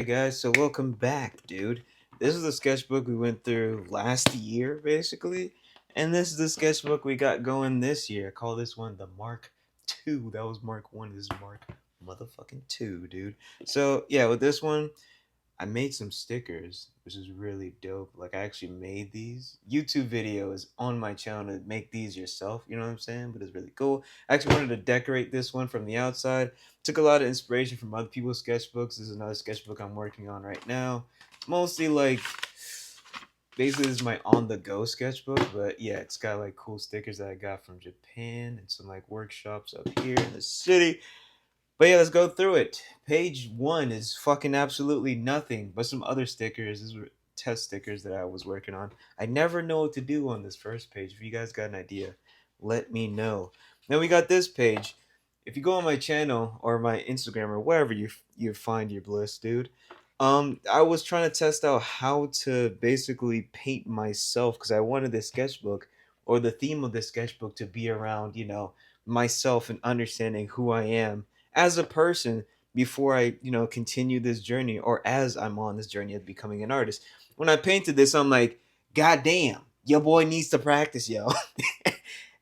Hey guys, so welcome back, dude. This is the sketchbook we went through last year, basically, and this is the sketchbook we got going this year. I call this one the Mark Two. That was Mark One. This is Mark motherfucking Two, dude. So yeah, with this one, I made some stickers, which is really dope. Like I actually made these. YouTube video is on my channel to make these yourself. You know what I'm saying? But it's really cool. I actually wanted to decorate this one from the outside. Took a lot of inspiration from other people's sketchbooks. This is another sketchbook I'm working on right now. Mostly like basically this is my on the go sketchbook, but yeah, it's got like cool stickers that I got from Japan and some like workshops up here in the city. But yeah, let's go through it. Page one is fucking absolutely nothing but some other stickers. These were test stickers that I was working on. I never know what to do on this first page. If you guys got an idea, let me know. Then we got this page. If you go on my channel or my Instagram or wherever you find your bliss, dude. I was trying to test out how to basically paint myself because I wanted this sketchbook or the theme of the sketchbook to be around, myself and understanding who I am as a person before I, continue this journey or as I'm on this journey of becoming an artist. When I painted this, I'm like, God damn, your boy needs to practice, yo.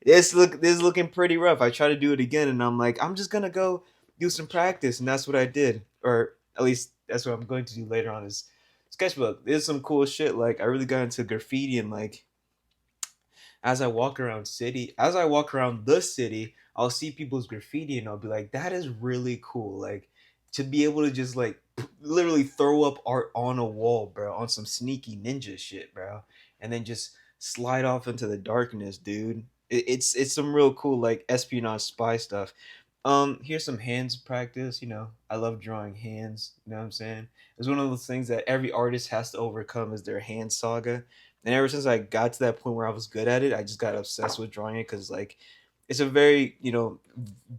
This is looking pretty rough. I try to do it again and I'm like, I'm just gonna go do some practice, and that's what I did. Or at least that's what I'm going to do later on is sketchbook. There's some cool shit. Like I really got into graffiti and like as I walk around the city, I'll see people's graffiti and I'll be like, that is really cool. Like to be able to just like literally throw up art on a wall, bro, on some sneaky ninja shit, bro, and then just slide off into the darkness, dude. It's some real cool like espionage spy stuff. Here's some hands practice. I love drawing hands. You know what I'm saying? It's one of those things that every artist has to overcome is their hand saga. And ever since I got to that point where I was good at it, I just got obsessed with drawing it because like it's a very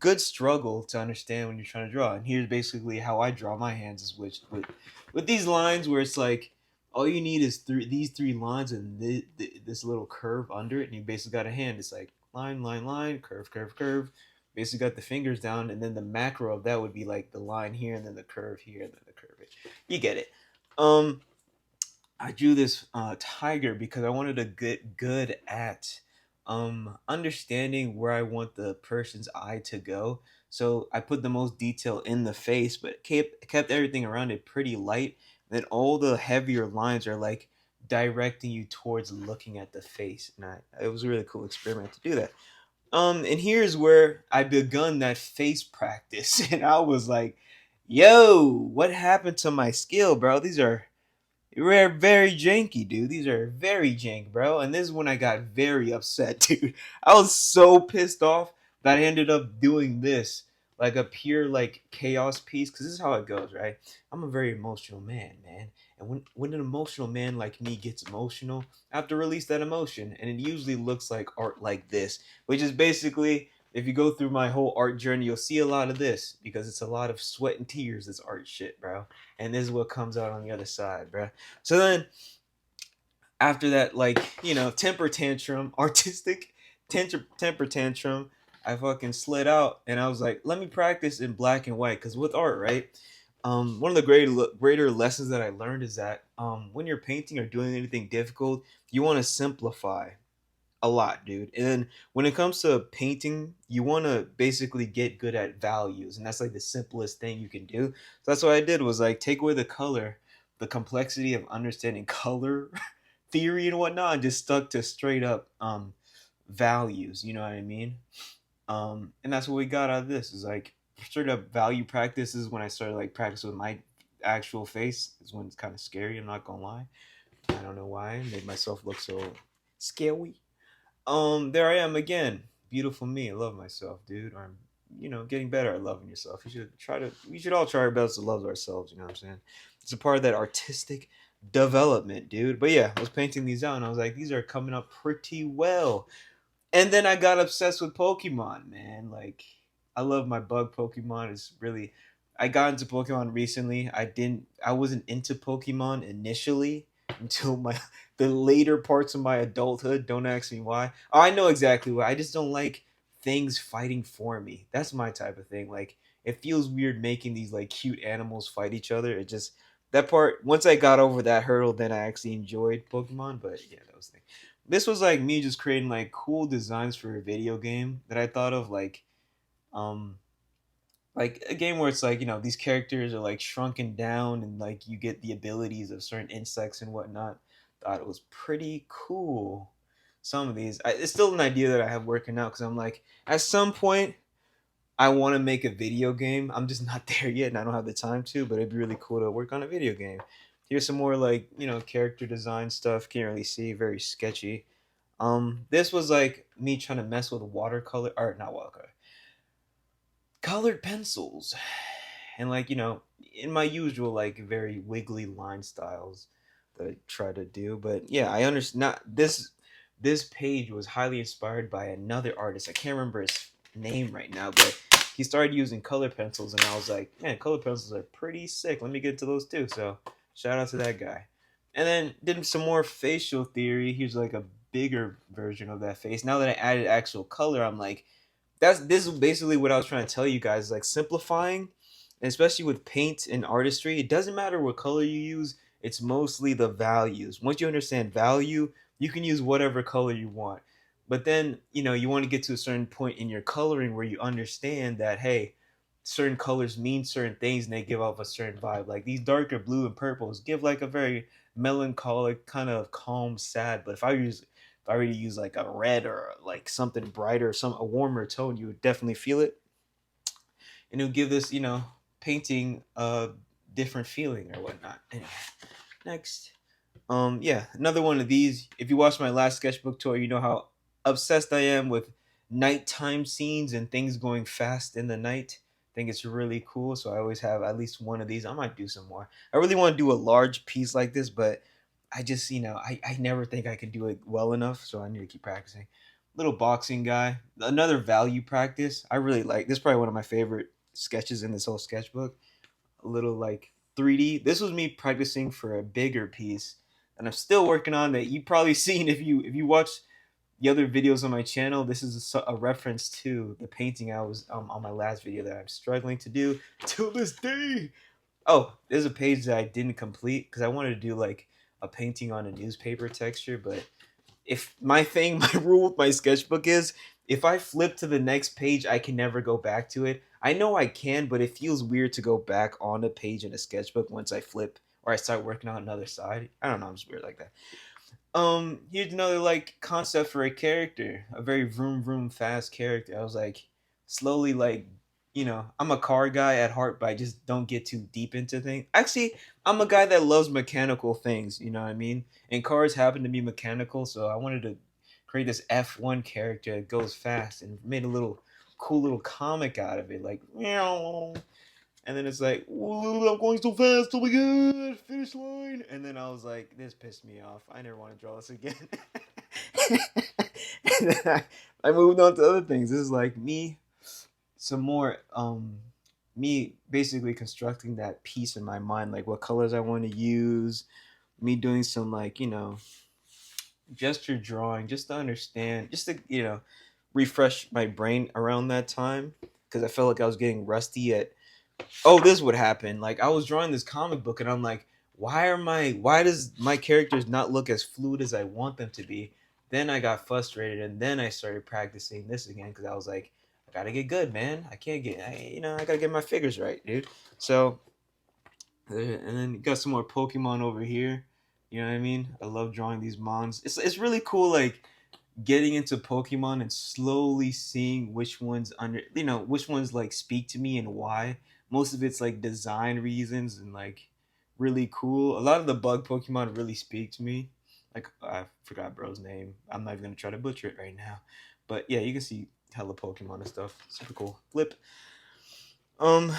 good struggle to understand when you're trying to draw. And here's basically how I draw my hands is with these lines where it's like all you need is these three lines and this little curve under it, and you basically got a hand. It's like line, line, line, curve, curve, curve. Basically got the fingers down, and then the macro of that would be like the line here, and then the curve here, and then the curve here. You get it. Um, I drew this tiger because I wanted to get good at understanding where I want the person's eye to go. So I put the most detail in the face, but kept everything around it pretty light. Then all the heavier lines are like directing you towards looking at the face, and it was a really cool experiment to do that. And here's where I begun that face practice, and I was like, "Yo, what happened to my skill, bro? These are very janky, dude. These are very jank, bro." And this is when I got very upset, dude. I was so pissed off that I ended up doing this, like a pure like chaos piece. Because this is how it goes, right? I'm a very emotional man, man. And when an emotional man like me gets emotional, I have to release that emotion, and it usually looks like art like this, which is basically if you go through my whole art journey, you'll see a lot of this because it's a lot of sweat and tears. This art shit, bro. And this is what comes out on the other side, bro. So then after that, like temper tantrum, artistic temper tantrum, I fucking slid out and I was like, let me practice in black and white because with art, right? One of the greater lessons that I learned is that when you're painting or doing anything difficult, you want to simplify a lot, dude. And then when it comes to painting, you want to basically get good at values, and that's like the simplest thing you can do. So that's what I did was like take away the color, the complexity of understanding color theory and whatnot, and just stuck to straight up values. You know what I mean? And that's what we got out of this is like straight up value practices. When I started like practice with my actual face is when it's kind of scary. I'm not gonna lie. I don't know why I made myself look so scary. There I am again. Beautiful me. I love myself, dude. Or I'm, getting better at loving yourself. We should all try our best to love ourselves, you know what I'm saying? It's a part of that artistic development, dude. But yeah, I was painting these out and I was like, these are coming up pretty well. And then I got obsessed with Pokemon, man. Like, I love my bug Pokemon. It's really, I got into Pokemon recently. I wasn't into Pokemon initially until the later parts of my adulthood. Don't ask me why. Oh, I know exactly why. I just don't like things fighting for me. That's my type of thing. Like, it feels weird making these like cute animals fight each other. that part, once I got over that hurdle, then I actually enjoyed Pokemon. But yeah, that was the thing. This was like me just creating like cool designs for a video game that I thought of, um like a game where it's like, these characters are like shrunken down and like you get the abilities of certain insects and whatnot. Thought it was pretty cool. Some of these, it's still an idea that I have working out because I'm like, at some point I want to make a video game. I'm just not there yet, and I don't have the time to. But it'd be really cool to work on a video game. Here's some more like, character design stuff. Can't really see, very sketchy. This was like me trying to mess with watercolor, or not watercolor, colored pencils, and like, in my usual like very wiggly line styles that I try to do. But yeah, I understand. Not this page was highly inspired by another artist. I can't remember his name right now, but he started using color pencils, and I was like, man, color pencils are pretty sick. Let me get to those too. So shout out to that guy. And then did some more facial theory. Here's like a bigger version of that face. Now that I added actual color, I'm like, this is basically what I was trying to tell you guys. Like simplifying, and especially with paint and artistry, it doesn't matter what color you use. It's mostly the values. Once you understand value, you can use whatever color you want. But then, you want to get to a certain point in your coloring where you understand that, hey, certain colors mean certain things and they give off a certain vibe. Like these darker blue and purples give like a very melancholic, kind of calm, sad. But if I were to use like a red or like something brighter, a warmer tone, you would definitely feel it, and it would give this, painting a different feeling or whatnot. Anyway, next. Yeah, another one of these. If you watched my last sketchbook tour, you know how obsessed I am with nighttime scenes and things going fast in the night. I think it's really cool, so I always have at least one of these. I might do some more. I really want to do a large piece like this, but I just, I never think I can do it well enough, so I need to keep practicing. Little boxing guy. Another value practice. I really like this. Is probably one of my favorite sketches in this whole sketchbook. A little like 3D. This was me practicing for a bigger piece, and I'm still working on that. You probably seen if you watch the other videos on my channel. This is a reference to the painting I was on my last video that I'm struggling to do till this day. Oh, there's a page that I didn't complete because I wanted to do like a painting on a newspaper texture, but if my thing, my rule with my sketchbook is if I flip to the next page, I can never go back to it. I know I can, but it feels weird to go back on a page in a sketchbook once I flip or I start working on another side. I don't know, I'm just weird like that. Here's another like concept for a character, a very vroom vroom fast character. I was like slowly like, I'm a car guy at heart, but I just don't get too deep into things. Actually, I'm a guy that loves mechanical things, you know what I mean? And cars happen to be mechanical, so I wanted to create this F1 character that goes fast and made a little cool little comic out of it, like meow. And then it's like, "Ooh, I'm going so fast, oh my god, finish line." And then I was like, this pissed me off. I never want to draw this again. And then I moved on to other things. This is like some more, me basically constructing that piece in my mind, like what colors I want to use, me doing some like, gesture drawing just to understand, just to, refresh my brain around that time because I felt like I was getting rusty at, oh, this would happen. Like I was drawing this comic book and I'm like, why does my characters not look as fluid as I want them to be? Then I got frustrated and then I started practicing this again because I was like, I gotta get good, man. I can't get, I gotta get my figures right, dude. So, and then you got some more Pokemon over here. You know what I mean? I love drawing these mons. It's really cool, like getting into Pokemon and slowly seeing which ones which ones like speak to me and why. Most of it's like design reasons and like really cool. A lot of the bug Pokemon really speak to me. Like I forgot bro's name. I'm not even gonna try to butcher it right now. But yeah, you can see hella Pokemon and stuff. Super cool. Flip. Um,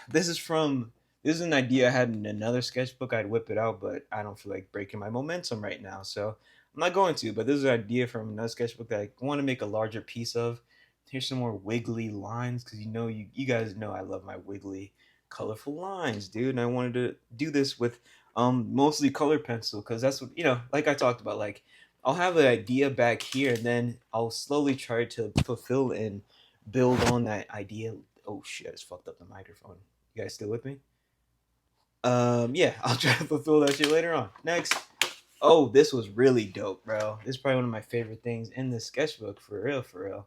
this is from this is an idea I had in another sketchbook. I'd whip it out, but I don't feel like breaking my momentum right now, so I'm not going to. But this is an idea from another sketchbook that I want to make a larger piece of. Here's some more wiggly lines because you guys know I love my wiggly, colorful lines, dude. And I wanted to do this with mostly color pencil because that's what like I talked about. Like I'll have an idea back here, and then I'll slowly try to fulfill and build on that idea. Oh shit, I just fucked up the microphone. You guys still with me? Yeah, I'll try to fulfill that shit later on. Next. Oh, this was really dope, bro. This is probably one of my favorite things in the sketchbook, for real, for real.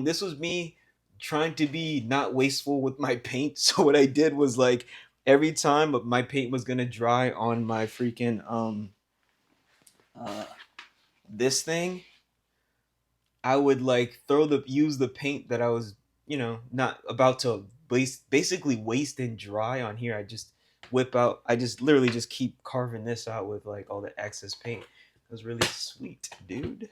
This was me trying to be not wasteful with my paint. So what I did was like every time my paint was gonna dry on my freaking uh this thing, I would like use the paint that I was, not about to basically waste and dry on here. I just literally just keep carving this out with like all the excess paint. It was really sweet, dude.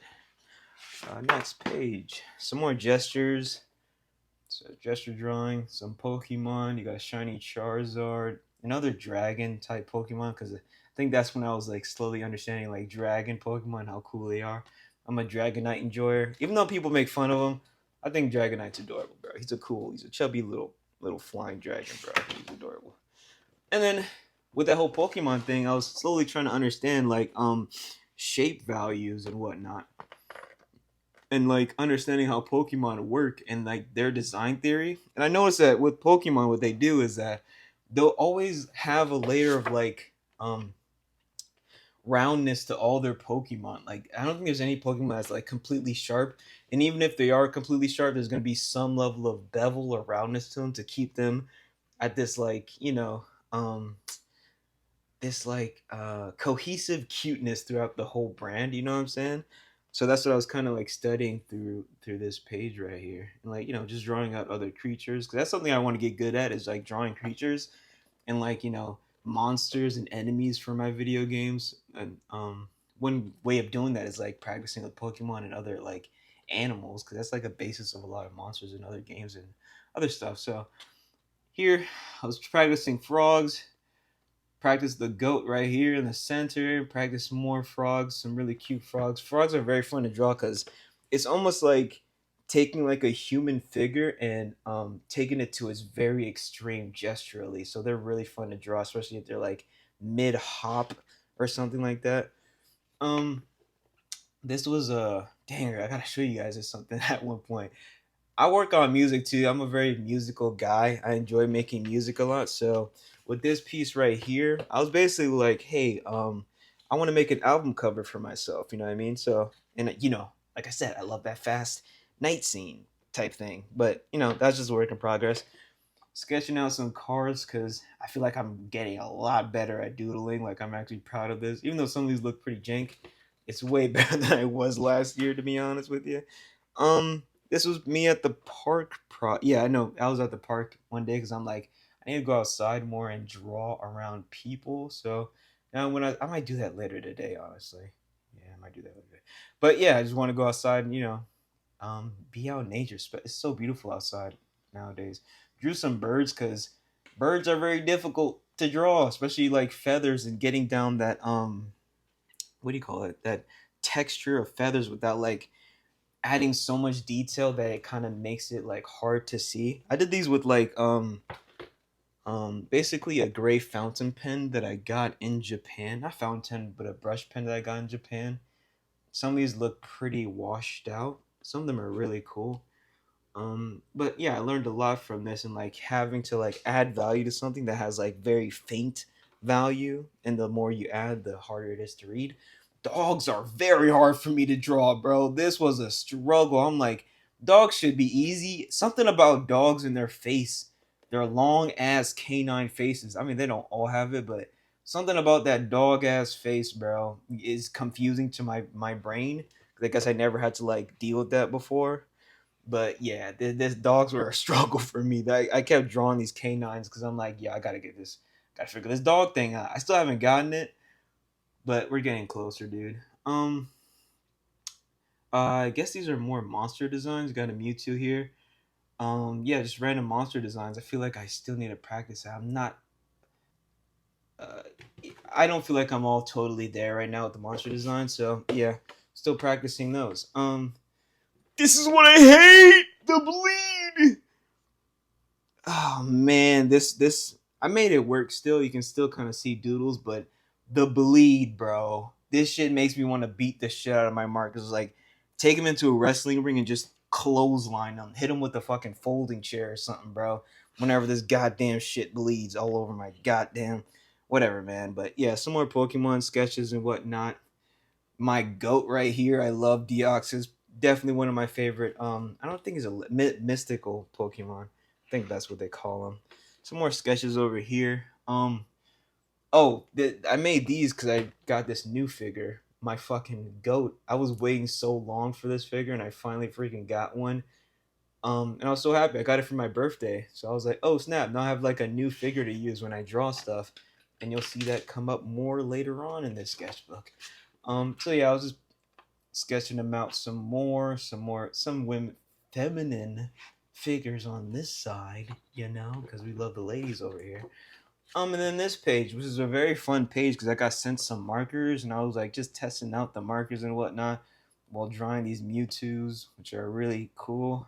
Next page. Some more gestures. So gesture drawing, some Pokemon. You got shiny Charizard, another dragon type Pokemon. Because I think that's when I was like slowly understanding like dragon Pokemon, how cool they are. I'm a Dragonite enjoyer. Even though people make fun of him, I think Dragonite's adorable, bro. He's a chubby little flying dragon, bro. He's adorable. And then with that whole Pokemon thing, I was slowly trying to understand like shape values and whatnot, and like understanding how Pokemon work and like their design theory. And I noticed that with Pokemon, what they do is that they'll always have a layer of like roundness to all their Pokemon. Like I don't think there's any Pokemon that's like completely sharp. And even if they are completely sharp, there's gonna be some level of bevel or roundness to them to keep them at this like, this like cohesive cuteness throughout the whole brand, you know what I'm saying? So that's what I was kind of like studying through this page right here, and like just drawing out other creatures, because that's something I want to get good at, is like drawing creatures and like monsters and enemies for my video games. And one way of doing that is like practicing with Pokemon and other like animals, because that's like a basis of a lot of monsters in other games and other stuff. So here I was practicing frogs, practice the goat right here in the center, practice more frogs, some really cute frogs. Frogs are very fun to draw because it's almost like taking like a human figure and taking it to its very extreme gesturally. So they're really fun to draw, especially if they're like mid hop or something like that. Um, this was a danger. I gotta show you guys this something at one point. I work on music too. I'm a very musical guy. I enjoy making music a lot. So with this piece right here, I was basically like, hey, I want to make an album cover for myself. You know what I mean? So, and like I said, I love that fast night scene type thing. But that's just a work in progress. Sketching out some cards because I feel like I'm getting a lot better at doodling. Like I'm actually proud of this, even though some of these look pretty jank. It's way better than I was last year, to be honest with you. This was me at the park. Yeah, I know. I was at the park one day because I'm like, I need to go outside more and draw around people. So now when I might do that later today, honestly. Yeah, I might do that later. Today. But yeah, I just want to go outside and be out in nature. It's so beautiful outside nowadays. Drew some birds because birds are very difficult to draw, especially like feathers and getting down that what do you call it? That texture of feathers without like adding so much detail that it kind of makes it like hard to see. I did these with like basically a gray fountain pen that I got in Japan. Not fountain, but a brush pen that I got in Japan. Some of these look pretty washed out. Some of them are really cool. But yeah, I learned a lot from this, and like having to like add value to something that has like very faint value, and the more you add, the harder it is to read. Dogs are very hard for me to draw, bro. This was a struggle. I'm like, dogs should be easy. Something about dogs and their face, their long ass canine faces. I mean, they don't all have it, but something about that dog ass face, bro, is confusing to my brain. I guess I never had to like deal with that before. But yeah, this dogs were a struggle for me. I kept drawing these canines because I'm like, yeah, I gotta get this, gotta figure this dog thing out. I still haven't gotten it, but we're getting closer, dude. I guess these are more monster designs. Got a Mewtwo here. Yeah, just random monster designs. I feel like I still need to practice. I'm not. Uh, I don't feel like I'm all totally there right now with the monster design. So yeah, still practicing those. This is what I hate. The bleed. Oh man, this I made it work still. You can still kind of see doodles, but the bleed, bro. This shit makes me want to beat the shit out of my mark. It's like take him into a wrestling ring and just clothesline him, hit him with a fucking folding chair or something, bro. whenever this goddamn shit bleeds all over my goddamn whatever, man. But yeah, some more Pokemon sketches and whatnot. My goat right here, I love Deoxys. Definitely one of my favorite. I don't think he's a mystical Pokemon. I think that's what they call him. Some more sketches over here. Oh, I made these because I got this new figure. My fucking goat. I was waiting so long for this figure, and I finally freaking got one. And I was so happy. I got it for my birthday, so I was like, "Oh snap! Now I have like a new figure to use when I draw stuff." And you'll see that come up more later on in this sketchbook. So yeah, I was just sketching them out some women, feminine figures on this side, because we love the ladies over here. And then this page, which is a very fun page because I got sent some markers and I was like just testing out the markers and whatnot while drawing these Mewtwo's, which are really cool.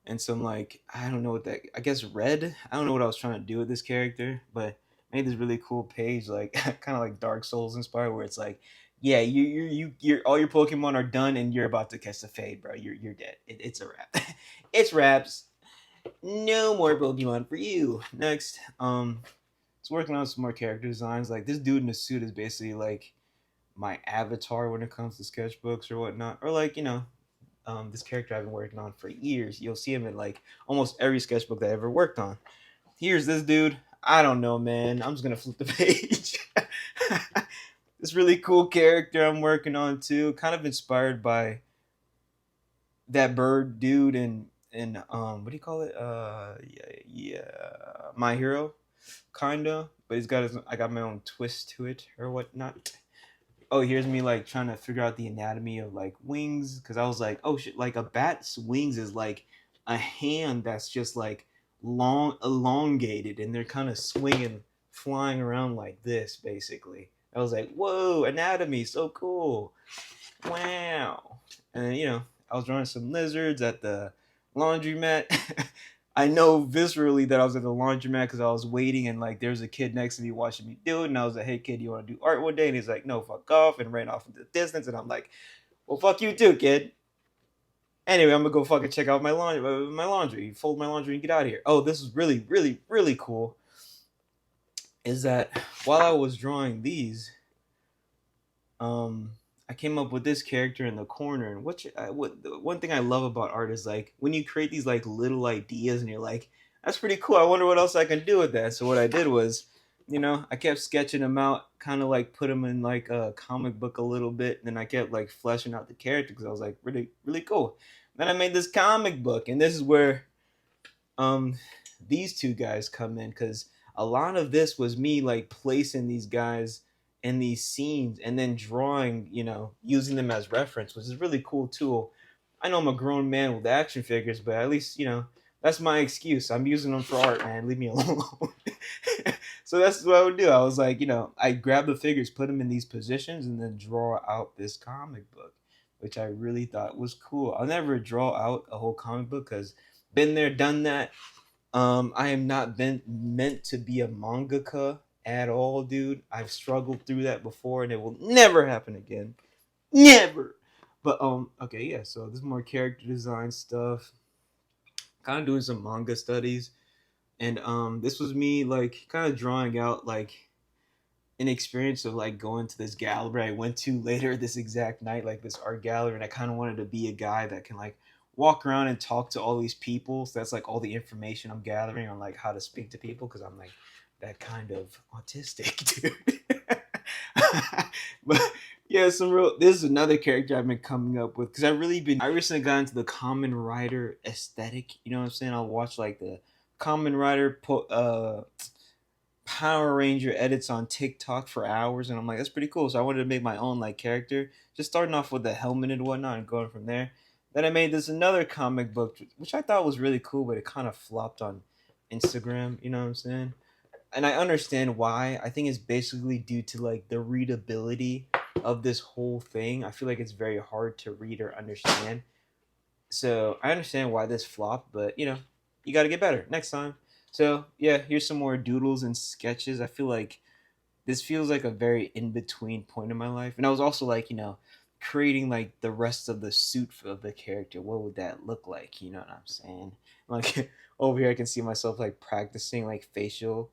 And some like I don't know what that I guess red. I don't know what I was trying to do with this character, but made this really cool page, like kind of like Dark Souls inspired, where it's like, yeah, you're all your Pokemon are done and you're about to catch the fade, bro. You're dead. It's a wrap. It's wraps. No more Pokemon for you. Next, it's working on some more character designs. Like this dude in a suit is basically like my avatar when it comes to sketchbooks or whatnot, or like this character I've been working on for years. You'll see him in like almost every sketchbook that I ever worked on. Here's this dude. I don't know, man. I'm just gonna flip the page. This really cool character I'm working on too, kind of inspired by that bird dude in what do you call it? My Hero, kinda. But I got my own twist to it or whatnot. Oh, here's me like trying to figure out the anatomy of like wings because I was like, oh shit, like a bat's wings is like a hand that's just like long, elongated, and they're kind of swinging, flying around like this, basically. I was like, whoa, anatomy, so cool, wow. And then, I was drawing some lizards at the laundromat. I know viscerally that I was at the laundromat because I was waiting and like there's a kid next to me watching me do it, and I was like, "Hey kid, you want to do art one day?" And he's like, "No, fuck off," and ran off into the distance. And I'm like, "Well, fuck you too, kid." Anyway, I'm gonna go fucking check out my laundry, fold my laundry, and get out of here. Oh, this is really, really, really cool. Is that while I was drawing these, um, I came up with this character in the corner. And the one thing I love about art is like when you create these like little ideas and you're like, that's pretty cool. I wonder what else I can do with that. So what I did was, I kept sketching them out, kind of like put them in like a comic book a little bit. And then I kept like fleshing out the character because I was like, really, really cool. Then I made this comic book, and this is where um these two guys come in because a lot of this was me like placing these guys in these scenes and then drawing, using them as reference, which is a really cool tool. I know I'm a grown man with action figures, but at least that's my excuse. I'm using them for art, man. Leave me alone. So that's what I would do. I was like, I grab the figures, put them in these positions, and then draw out this comic book, which I really thought was cool. I'll never draw out a whole comic book because been there, done that. I am not been meant to be a mangaka at all, dude. I've struggled through that before, and it will never happen again. Never. But okay, yeah. So this is more character design stuff. Kind of doing some manga studies, and this was me like kind of drawing out like an experience of like going to this gallery I went to later this exact night, like this art gallery, and I kind of wanted to be a guy that can like walk around and talk to all these people. So that's like all the information I'm gathering on like how to speak to people because I'm like that kind of autistic dude. But yeah, some real. This is another character I've been coming up with because I recently got into the Common Rider aesthetic. You know what I'm saying? I'll watch like the Common Rider Power Ranger edits on TikTok for hours, and I'm like, that's pretty cool. So I wanted to make my own like character, just starting off with the helmet and whatnot, and going from there. Then I made this another comic book, which I thought was really cool, but it kind of flopped on Instagram. You know what I'm saying? And I understand why. I think it's basically due to like the readability of this whole thing. I feel like it's very hard to read or understand. So I understand why this flopped, but you got to get better next time. So yeah, here's some more doodles and sketches. I feel like this feels like a very in between point in my life, and I was also like, creating like the rest of the suit of the character, what would that look like? You know what I'm saying? Like over here, I can see myself like practicing like facial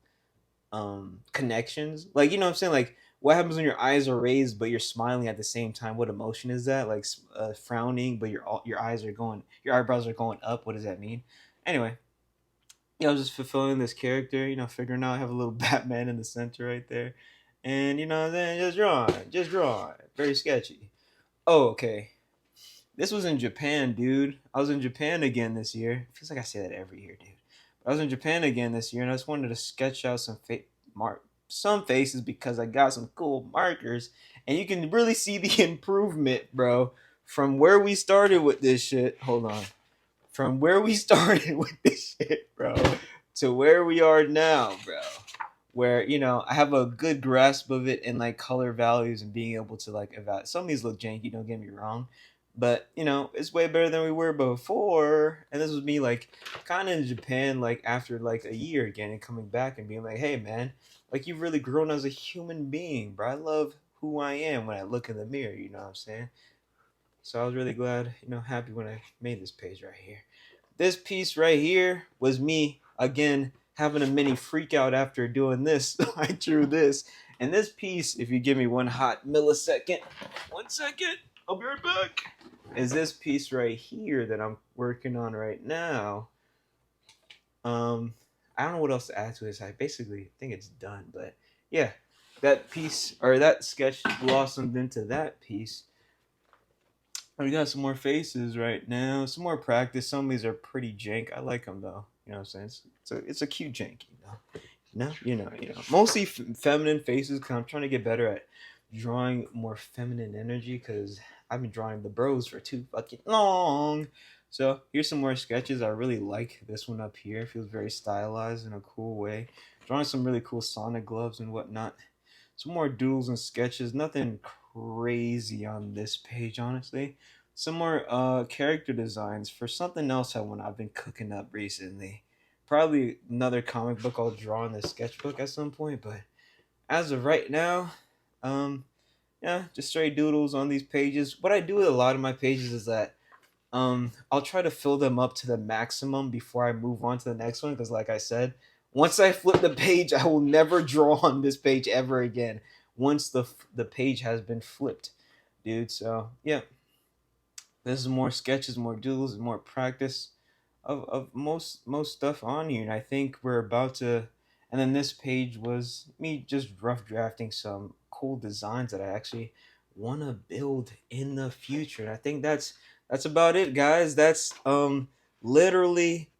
connections. Like, you know what I'm saying? Like, what happens when your eyes are raised but you're smiling at the same time? What emotion is that? Like frowning, but your eyes are going, your eyebrows are going up. What does that mean? Anyway, yeah, I was just fulfilling this character. You know, figuring out I have a little Batman in the center right there, and you know, then just drawing, very sketchy. Oh, okay. This was in Japan, dude. I was in Japan again this year. Feels like I say that every year, dude. But I was in Japan again this year, and I just wanted to sketch out some faces because I got some cool markers, and you can really see the improvement, bro, from where we started with this shit. Hold on, from where we started with this shit, bro, to where we are now, bro. Where you know I have a good grasp of it and like color values and being able to like evaluate. Some of these look janky, don't get me wrong, but you know it's way better than we were before. And this was me like kind of in Japan like after like a year again and coming back and being like, hey man, like you've really grown as a human being, bro. I love who I am when I look in the mirror. You know what I'm saying? So I was really glad, you know, happy when I made this page right here. This piece right here was me again having a mini freak out after doing this. I drew this. And this piece, if you give me one hot millisecond, 1 second, I'll be right back. Is this piece right here that I'm working on right now. Um, I don't know what else to add to this. I basically think it's done, but yeah, that piece or that sketch blossomed into that piece. We got some more faces right now. Some more practice. Some of these are pretty jank. I like them though. You know what I'm saying? It's a cute jank. You know. No, you know. Mostly feminine faces. Cause I'm trying to get better at drawing more feminine energy. Cause I've been drawing the bros for too fucking long. So here's some more sketches. I really like this one up here. It feels very stylized in a cool way. Drawing some really cool Sonic gloves and whatnot. Some more doodles and sketches. Nothing crazy on this page, honestly. Some more character designs for something else I've been cooking up recently. Probably another comic book I'll draw in the sketchbook at some point, but as of right now, um, yeah, just straight doodles on these pages. What I do with a lot of my pages is that I'll try to fill them up to the maximum before I move on to the next one because like I said, once I flip the page, I will never draw on this page ever again once the page has been flipped, dude. So yeah, this is more sketches, more doodles, and more practice of most stuff on here. And I think we're about to. And then this page was me just rough drafting some cool designs that I actually want to build in the future. And I think that's about it, guys. That's literally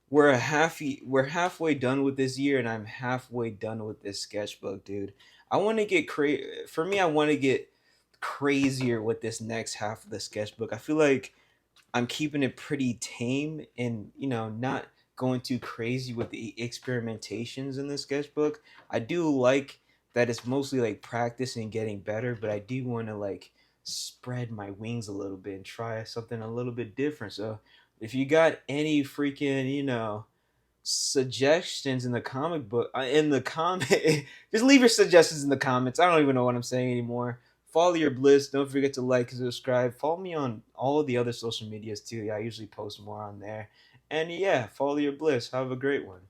we're halfway done with this year, and I'm halfway done with this sketchbook, dude. I want to get crazy. For me, I want to get crazier with this next half of the sketchbook. I feel like I'm keeping it pretty tame and, you know, not going too crazy with the experimentations in the sketchbook. I do like that it's mostly like practice and getting better, but I do want to like spread my wings a little bit and try something a little bit different. So if you got any freaking, you know, suggestions in the comic book in the comment just leave your suggestions in the comments. I don't even know what I'm saying anymore. Follow your bliss. Don't forget to like and subscribe. Follow me on all of the other social medias too. Yeah, I usually post more on there. And yeah, follow your bliss. Have a great one.